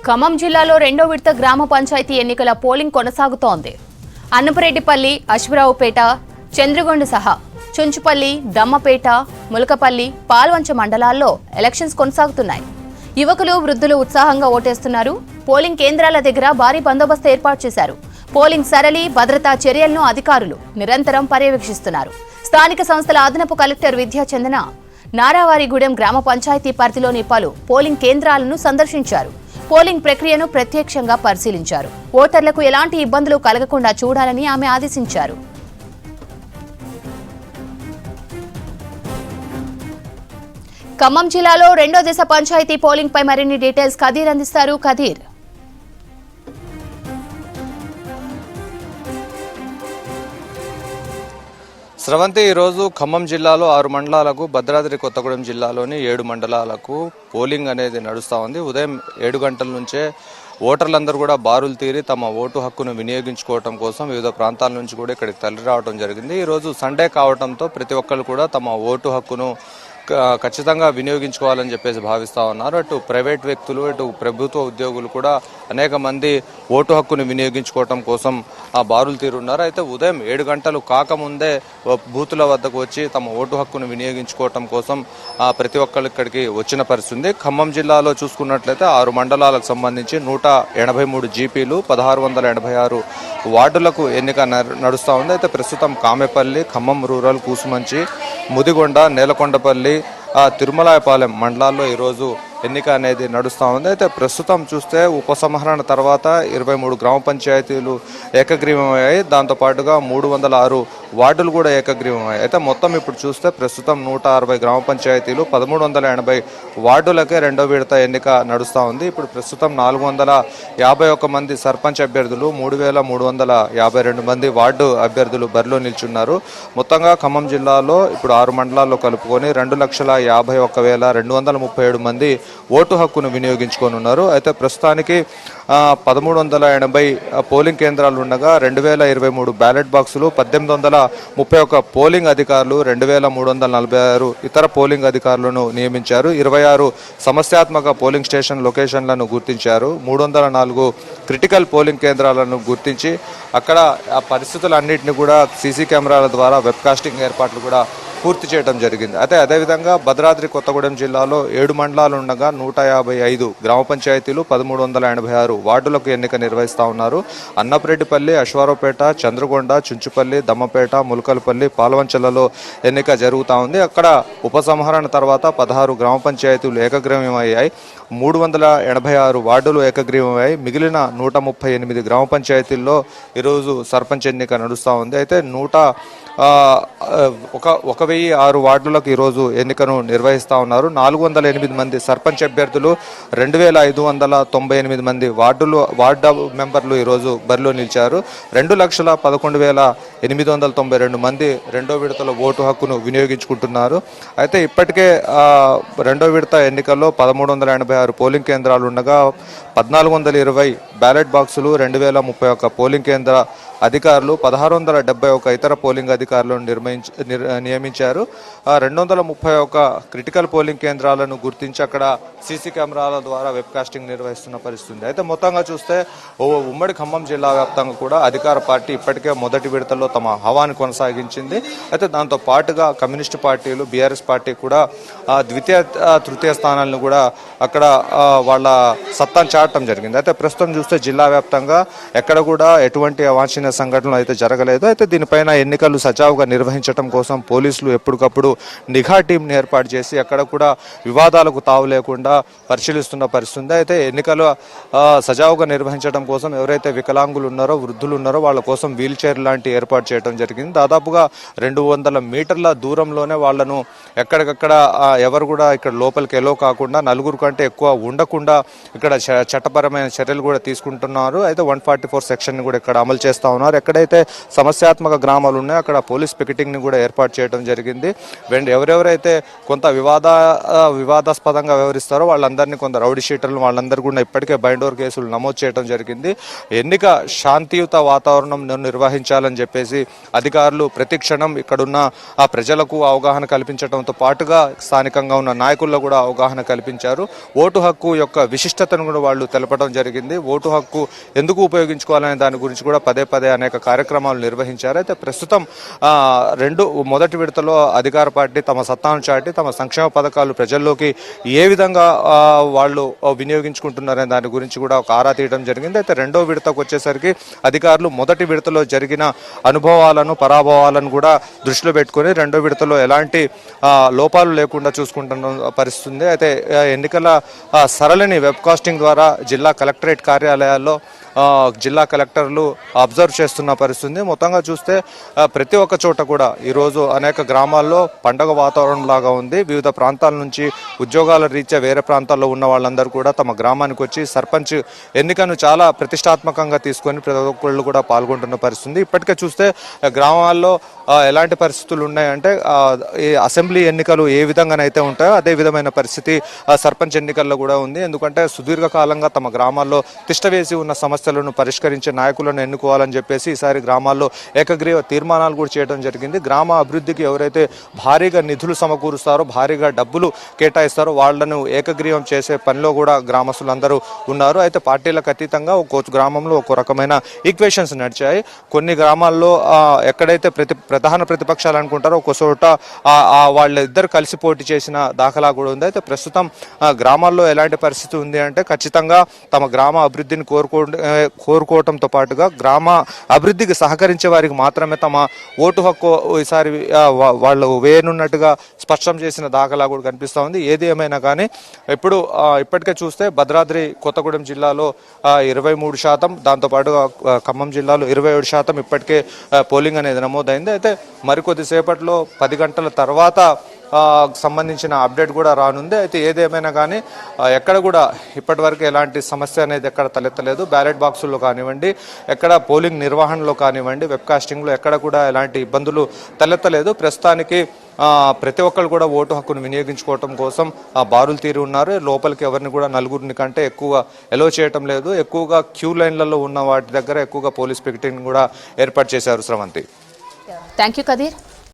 ఖమ్మం జిల్లాలో రెండో విడత గ్రామ పంచాయతీ ఎన్నికల పోలింగ్ కొనసాగుతోంది. అన్నపరెడ్డిపల్లి, అశ్వరావుపేట, చంద్రగొండ సహా చుంచుపల్లి, దమ్మపేట, ములకపల్లి, పాల్వంచ మండలాల్లో ఎలక్షన్స్ కొనసాగుతున్నాయి. యువకులు, వృద్ధులు ఉత్సాహంగా ఓటేస్తున్నారు. పోలింగ్ కేంద్రాల దగ్గర భారీ బందోబస్తు ఏర్పాటు చేశారు. పోలింగ్ సరళి, భద్రతా చర్యలను అధికారులు నిరంతరం పర్యవేక్షిస్తున్నారు. స్థానిక సంస్థల అదనపు కలెక్టర్ విద్యాచందన నారావారిగూడెం గ్రామ పంచాయతీ పరిధిలోని పలు పోలింగ్ కేంద్రాలను సందర్శించారు. పోలింగ్ ప్రక్రియను ప్రత్యక్షంగా పరిశీలించారు. ఓటర్లకు ఎలాంటి ఇబ్బందులు కలగకుండా చూడాలని ఆమె ఆదేశించారు. ఖమ్మం జిల్లాలో రెండో దశ పంచాయతీ పోలింగ్ పై మరిన్ని డీటెయిల్స్ కదీర్ అందిస్తారు. కదీర్, స్రవంతి, ఈరోజు ఖమ్మం జిల్లాలో 6 మండలాలకు, భద్రాద్రి కొత్తగూడెం జిల్లాలోని 7 మండలాలకు పోలింగ్ అనేది నడుస్తూ ఉంది. ఉదయం 7 గంటల నుంచే ఓటర్లందరూ కూడా బారులు తీరి తమ ఓటు హక్కును వినియోగించుకోవడం కోసం వివిధ ప్రాంతాల నుంచి కూడా ఇక్కడికి తరలి రావడం జరిగింది. ఈరోజు సండే కావడంతో ప్రతి ఒక్కరు కూడా తమ ఓటు హక్కును ఖచ్చితంగా వినియోగించుకోవాలని చెప్పేసి భావిస్తూ ఉన్నారు. అటు ప్రైవేట్ వ్యక్తులు, ఇటు ప్రభుత్వ ఉద్యోగులు కూడా అనేక మంది ఓటు హక్కును వినియోగించుకోవటం కోసం బారులు తీరున్నారు. అయితే ఉదయం 7 గంటలు కాకముందే బూతుల వద్దకు వచ్చి తమ ఓటు హక్కును వినియోగించుకోవటం కోసం ప్రతి ఒక్కరు ఇక్కడికి వచ్చిన పరిస్థితి. ఖమ్మం జిల్లాలో చూసుకున్నట్లయితే 6 మండలాలకు సంబంధించి 183 జీపీలు, 1686 వార్డులకు ఎన్నిక నడుస్తూ ఉంది. అయితే ప్రస్తుతం కామెపల్లి, ఖమ్మం రూరల్, కూసుమంచి, ముదిగొండ, నేలకొండపల్లి, తిరుమలాయపాలెం మండలాల్లో ఈరోజు ఎన్నిక అనేది నడుస్తూ ఉంది. అయితే ప్రస్తుతం చూస్తే ఉపసంహరణ తర్వాత 23 గ్రామ పంచాయతీలు ఏకగ్రీవమయ్యాయి. దాంతోపాటుగా 306 వార్డులు కూడా ఏకగ్రీవమయ్యాయి. అయితే మొత్తం ఇప్పుడు చూస్తే ప్రస్తుతం 160 గ్రామ పంచాయతీలు, 1380 వార్డులకే రెండో విడత ఎన్నిక నడుస్తూ ఉంది. ఇప్పుడు ప్రస్తుతం 451 మంది సర్పంచ్ అభ్యర్థులు, 3352 మంది వార్డు అభ్యర్థులు బరిలో నిల్చున్నారు. మొత్తంగా ఖమ్మం జిల్లాలో ఇప్పుడు 6 మండలాల్లో కలుపుకొని 2,51,237 మంది ఓటు హక్కును వినియోగించుకోనున్నారు. అయితే ప్రస్తుతానికి 1380 పోలింగ్ కేంద్రాలు ఉండగా 2023 బ్యాలెట్ బాక్సులు, 1831 పోలింగ్ అధికారులు, 2346 ఇతర పోలింగ్ అధికారులను నియమించారు. 26 సమస్యాత్మక పోలింగ్ స్టేషన్ లొకేషన్లను గుర్తించారు. 304 క్రిటికల్ పోలింగ్ కేంద్రాలను గుర్తించి అక్కడ ఆ పరిస్థితులన్నింటినీ కూడా సీసీ కెమెరాల ద్వారా వెబ్కాస్టింగ్ ఏర్పాట్లు కూడా పూర్తి చేయడం జరిగింది. అయితే అదేవిధంగా భద్రాద్రి కొత్తగూడెం జిల్లాలో 7 మండలాలు ఉండగా 155 గ్రామ పంచాయతీలు, 1386 వార్డులకు ఎన్నిక నిర్వహిస్తూ ఉన్నారు. అన్నపరెడ్డిపల్లి, అశ్వారావుపేట, చంద్రగొండ, చుంచుపల్లి, దమ్మపేట, ములకలపల్లి, పాల్వంచలలో ఎన్నిక జరుగుతూ ఉంది. అక్కడ ఉపసంహరణ తర్వాత 16 గ్రామ పంచాయతీలు ఏకగ్రీవమయ్యాయి. 386 వార్డులు ఏకగ్రీవమయ్యాయి. మిగిలిన 138 గ్రామ పంచాయతీల్లో ఈరోజు సర్పంచ్ ఎన్నిక నడుస్తూ ఉంది. అయితే 1006 వార్డులకు ఈరోజు ఎన్నికను నిర్వహిస్తూ ఉన్నారు. 408 మంది సర్పంచ్ అభ్యర్థులు, 2598 మంది వార్డు మెంబర్లు ఈరోజు బరిలో నిలిచారు. 2,11,892 మంది రెండో విడతలో ఓటు హక్కును వినియోగించుకుంటున్నారు. అయితే ఇప్పటికే రెండో విడత ఎన్నికల్లో 1386 పోలింగ్ కేంద్రాలు ఉండగా 1420 బ్యాలెట్ బాక్సులు, 2031 పోలింగ్ కేంద్ర అధికారులు, 1671 ఇతర పోలింగ్ అధికారులను నియమించారు. 231 క్రిటికల్ పోలింగ్ కేంద్రాలను గుర్తించి అక్కడ సీసీ కెమెరాల ద్వారా వెబ్కాస్టింగ్ నిర్వహిస్తున్న పరిస్థితి. అయితే మొత్తంగా చూస్తే ఉమ్మడి ఖమ్మం జిల్లా వ్యాప్తంగా కూడా అధికార పార్టీ ఇప్పటికే మొదటి విడతలో తమ హవాను కొనసాగించింది. అయితే దాంతో పాటుగా కమ్యూనిస్టు పార్టీలు, బీఆర్ఎస్ పార్టీ కూడా ద్వితీయ, తృతీయ స్థానాలను కూడా అక్కడ వాళ్ళ సత్తాను చాటడం జరిగింది. అయితే ప్రస్తుతం చూస్తే జిల్లా వ్యాప్తంగా ఎక్కడ కూడా ఎటువంటి అవాంఛనీయ సంఘటనలు అయితే జరగలేదు. అయితే దీనిపైన ఎన్నికలు సజావుగా నిర్వహించడం కోసం పోలీసులు ఎప్పటికప్పుడు నిఘా టీంని ఏర్పాటు చేసి ఎక్కడ కూడా వివాదాలకు తావు లేకుండా పరిశీలిస్తున్న పరిస్థితి. అయితే ఎన్నికలు సజావుగా నిర్వహించడం కోసం ఎవరైతే వికలాంగులు ఉన్నారో, వృద్ధులు ఉన్నారో వాళ్ళ కోసం వీల్ చైర్ లాంటి ఏర్పాటు చేయడం జరిగింది. దాదాపుగా 200 మీటర్ల దూరంలోనే వాళ్లను ఎక్కడికక్కడ ఎవరు కూడా ఇక్కడ లోపలికి ఎలో కాకుండా, 4 కంటే ఎక్కువ ఉండకుండా ఇక్కడ చట్టపరమైన చర్యలు కూడా తీసుకుంటున్నారు. అయితే 144 సెక్షన్ కూడా ఇక్కడ అమలు చేస్తా ఉన్నారు. ఎక్కడైతే సమస్యాత్మక గ్రామాలు ఉన్నాయో అక్కడ పోలీస్ పికెటింగ్ని కూడా ఏర్పాటు చేయడం జరిగింది. ఎవరెవరైతే కొంత వివాదాస్పదంగా వ్యవహరిస్తారో వాళ్ళందరినీ కొంత రౌడీ షీటర్లు వాళ్ళందరూ కూడా ఇప్పటికే బైండోర్ కేసులు నమోదు చేయడం జరిగింది. ఎన్నిక శాంతియుత వాతావరణం నిర్వహించాలని చెప్పేసి అధికారులు ప్రతి క్షణం ఇక్కడున్న ఆ ప్రజలకు అవగాహన కల్పించడంతో పాటుగా స్థానికంగా ఉన్న నాయకుల్లో కూడా అవగాహన కల్పించారు. ఓటు హక్కు యొక్క విశిష్టతను కూడా వాళ్ళు తెలపడం జరిగింది. ఓటు హక్కు ఎందుకు ఉపయోగించుకోవాలనే దాని గురించి కూడా పదే పదే అనేక కార్యక్రమాలు నిర్వహించారు. అయితే ప్రస్తుతం మొదటి విడతలో అధికార పార్టీ తమ సత్తాను చాటి తమ సంక్షేమ పథకాలు ప్రజల్లోకి ఏ విధంగా వాళ్ళు వినియోగించుకుంటున్నారనే దాని గురించి కూడా ఒక ఆరా తీయడం జరిగింది. అయితే రెండో విడతకు వచ్చేసరికి అధికారులు మొదటి విడతలో జరిగిన అనుభవాలను పరాభవాలను కూడా దృష్టిలో పెట్టుకుని రెండో విడతలో ఎలాంటి లోపాలు లేకుండా చూసుకుంటున్న పరిస్థితుంది. అయితే ఎన్నికల సరళిని వెబ్కాస్టింగ్ ద్వారా జిల్లా కలెక్టరేట్ కార్యాలయాల్లో జిల్లా కలెక్టర్లు అబ్జర్వ్ చేస్తున్న పరిస్థితి. మొత్తంగా చూస్తే ప్రతి ఒక్క చోట కూడా ఈరోజు అనేక గ్రామాల్లో పండగ వాతావరణం లాగా ఉంది. వివిధ ప్రాంతాల నుంచి ఉద్యోగాల రీత్యా వేరే ప్రాంతాల్లో ఉన్న వాళ్ళందరూ కూడా తమ గ్రామానికి వచ్చి సర్పంచ్ ఎన్నికను చాలా ప్రతిష్టాత్మకంగా తీసుకొని ప్రతి ఒక్కళ్ళు కూడా పాల్గొంటున్న పరిస్థితి. ఇప్పటికే చూస్తే గ్రామాల్లో ఎలాంటి పరిస్థితులు ఉన్నాయంటే ఈ అసెంబ్లీ ఎన్నికలు ఏ విధంగానైతే ఉంటాయో అదే విధమైన పరిస్థితి సర్పంచ్ ఎన్నికల్లో కూడా ఉంది. ఎందుకంటే సుదీర్ఘకాలంగా తమ గ్రామాల్లో తిష్టవేసి ఉన్న సమస్యలను పరిష్కరించే నాయకులను ఎన్నుకోవాలని చెప్పేసి ఈసారి గ్రామాల్లో ఏకగ్రీవ తీర్మానాలు కూడా చేయడం జరిగింది. గ్రామ అభివృద్ధికి ఎవరైతే భారీగా నిధులు సమకూరుస్తారో భారీగా డబ్బులు కేటాయిస్తారో వాళ్లను ఏకగ్రీవం చేసే పనిలో కూడా గ్రామస్తులందరూ ఉన్నారు. అయితే పార్టీలకు అతీతంగా ఒక్కో గ్రామంలో ఒక్కో రకమైన ఈక్వేషన్స్ నడిచాయి. కొన్ని గ్రామాల్లో ఎక్కడైతే ప్రధాన ప్రతిపక్షాలు అనుకుంటారో ఒక్కో చోట వాళ్ళిద్దరు కలిసి పోటీ చేసిన దాఖలా కూడా ఉంది. అయితే ప్రస్తుతం గ్రామాల్లో ఎలాంటి పరిస్థితి ఉంది అంటే ఖచ్చితంగా తమ గ్రామ అభివృద్ధిని కోరుకోవటంతో పాటుగా గ్రామ అభివృద్ధికి సహకరించే వారికి మాత్రమే తమ ఓటు హక్కు ఈసారి వాళ్ళు వేయనున్నట్టుగా స్పష్టం చేసిన దాఖలా కూడా కనిపిస్తూ ఉంది. ఏది ఏమైనా కానీ ఇప్పటికే చూస్తే భద్రాద్రి కొత్తగూడెం జిల్లాలో 23%, దాంతోపాటుగా ఖమ్మం జిల్లాలో 27% ఇప్పటికే పోలింగ్ అనేది నమోదైంది. అయితే మరికొద్దిసేపట్లో 10 గంటల తర్వాత సంబంధించిన అప్డేట్ కూడా రానుంది. అయితే ఏదేమైనా కానీ ఎక్కడ కూడా ఇప్పటివరకు ఎలాంటి సమస్య అనేది ఎక్కడ తలెత్తలేదు. బ్యాలెట్ బాక్సుల్లో కానివ్వండి, ఎక్కడ పోలింగ్ నిర్వహణలో కానివ్వండి, వెబ్కాస్టింగ్లో ఎక్కడ కూడా ఎలాంటి ఇబ్బందులు తలెత్తలేదు. ప్రస్తుతానికి ప్రతి ఒక్కరు కూడా ఓటు హక్కును వినియోగించుకోవటం కోసం బారులు తీరి ఉన్నారు. లోపలికి ఎవరిని కూడా నలుగురిని కంటే ఎక్కువ ఎలో చేయటం లేదు. ఎక్కువగా క్యూ లైన్లలో ఉన్న వాటి దగ్గర ఎక్కువగా పోలీస్ పికెటింగ్ కూడా ఏర్పాటు చేశారు. శ్రవంతి. Thank you Kadir.